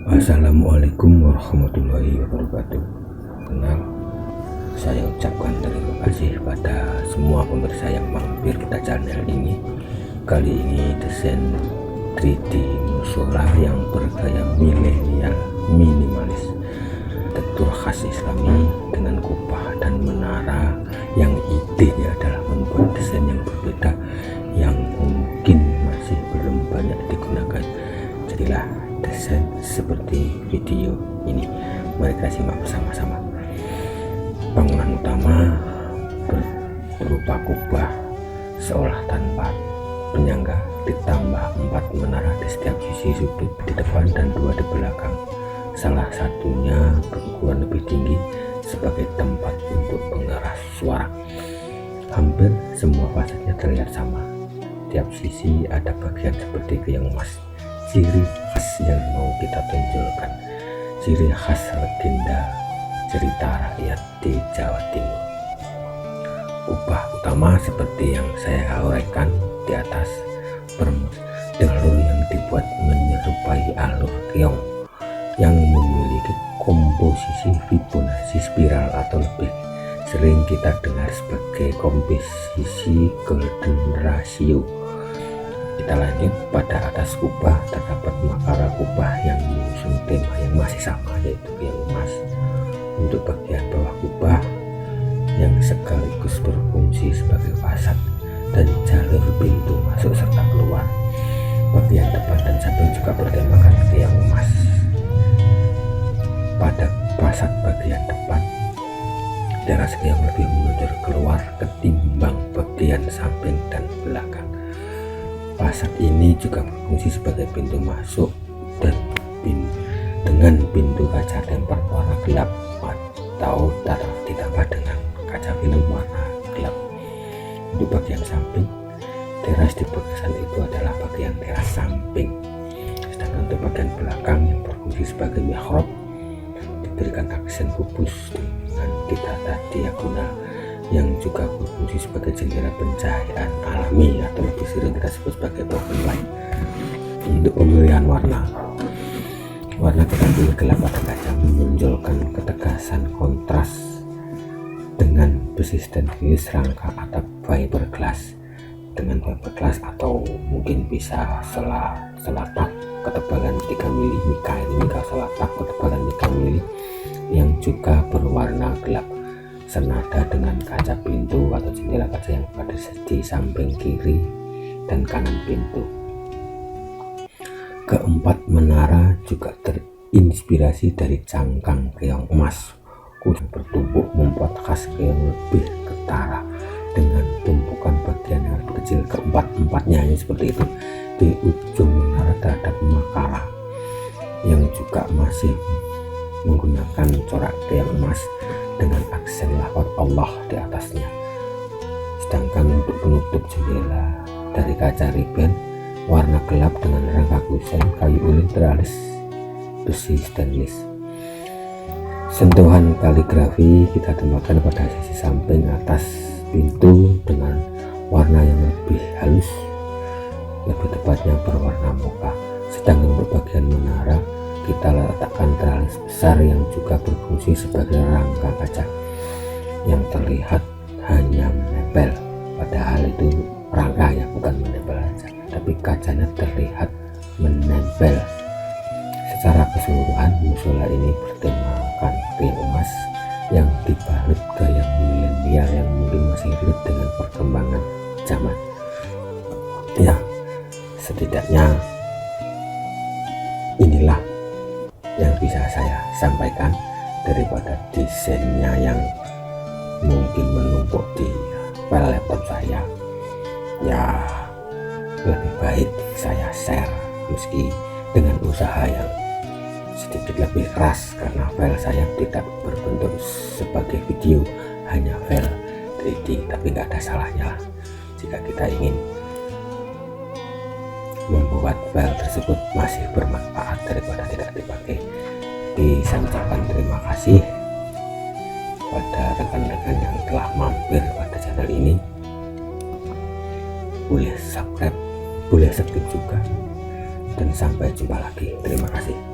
Assalamualaikum warahmatullahi wabarakatuh. Kenal, saya ucapkan terima kasih pada semua pemirsa yang mampir pada channel ini. Kali ini desain 3D musola yang bergaya milenial minimalis, arsitektur khas Islami dengan kubah dan menara yang idenya adalah membuat desain yang berbeda yang mungkin masih belum banyak digunakan. Jadilah desain seperti video ini. Mari kita simak bersama-sama. Bangunan utama berupa kubah seolah tanpa penyangga, ditambah 4 menara di setiap sisi sudut di depan dan 2 di belakang. Salah satunya berukuran lebih tinggi sebagai tempat untuk pengeras suara. Hampir semua fasadnya terlihat sama. Tiap sisi ada bagian seperti keong emas. Ciri khas yang mau kita tunjukkan, ciri khas legenda cerita rakyat di Jawa Timur. Kubah utama seperti yang saya uraikan di atas, dengan alur yang dibuat menyerupai alur keong yang memiliki komposisi Fibonacci spiral atau lebih sering kita dengar sebagai komposisi golden ratio. Kita lanjut, pada atas kubah terdapat makara kubah yang mengusung tema yang masih sama, yaitu keong emas. Untuk bagian bawah kubah yang sekaligus berfungsi sebagai fasad dan jalur pintu masuk serta keluar. Bagian depan dan samping juga bertemakan keong emas. Pada fasad bagian depan, teras keong lebih menonjol keluar ketimbang bagian samping dan belakang. Fasad ini juga berfungsi sebagai pintu masuk dan dengan pintu kaca tempered warna gelap atau ditambah dengan kaca film warna gelap. Untuk bagian samping, teras di bekasan itu adalah bagian teras samping. Sedangkan untuk bagian belakang yang berfungsi sebagai mihrab diberikan aksen kubus dengan ditata diagonal yang juga berfungsi sebagai jendela pencahayaan alami atau lebih sering kita sebut sebagai broken light. Untuk pemilihan warna kita pilih gelap pada kaca, menonjolkan ketegasan kontras dengan besi stainless rangka atap fiberglass dengan fiberglass atau mungkin bisa selatak ketebalan 3 mili, mika selatak ketebalan 3 mili yang juga berwarna gelap, senada dengan kaca pintu atau jendela kaca yang ada di samping kiri dan kanan pintu. Keempat menara juga terinspirasi dari cangkang keong emas khusus bertumpuk, membuat khas keong lebih ketara dengan tumpukan bagian yang lebih kecil. Keempat-empatnya ini seperti itu. Di ujung menara terhadap makara yang juga masih menggunakan corak keong emas dengan aksen lafaz Allah di atasnya. Sedangkan untuk penutup jendela dari kaca riben warna gelap dengan rangka kusen kayu ulin teralis besi stainless. Sentuhan kaligrafi kita tempatkan pada sisi samping atas pintu dengan warna yang lebih halus, lebih tepatnya berwarna mocha. Sedangkan untuk bagian menara kita letakkan teralis besar yang juga berfungsi sebagai rangka kaca yang terlihat hanya menempel, padahal itu rangkanya bukan menempel saja, tapi kacanya terlihat menempel. Secara keseluruhan musola ini bertemakan keong emas yang dibalut gaya milenial yang mungkin masih relate dengan perkembangan zaman. Ya, setidaknya inilah yang bisa saya sampaikan daripada desainnya yang mungkin menumpuk di file laptop saya. Ya, lebih baik saya share meski dengan usaha yang sedikit lebih keras karena file saya tidak berbentuk sebagai video, hanya file 3D, tapi nggak ada salahnya lah jika kita ingin membuat file tersebut masih bermanfaat daripada tidak dipakai. Saya ucapkan terima kasih pada rekan-rekan yang telah mampir pada channel ini. Boleh subscribe, boleh skip juga, dan sampai jumpa lagi. Terima kasih.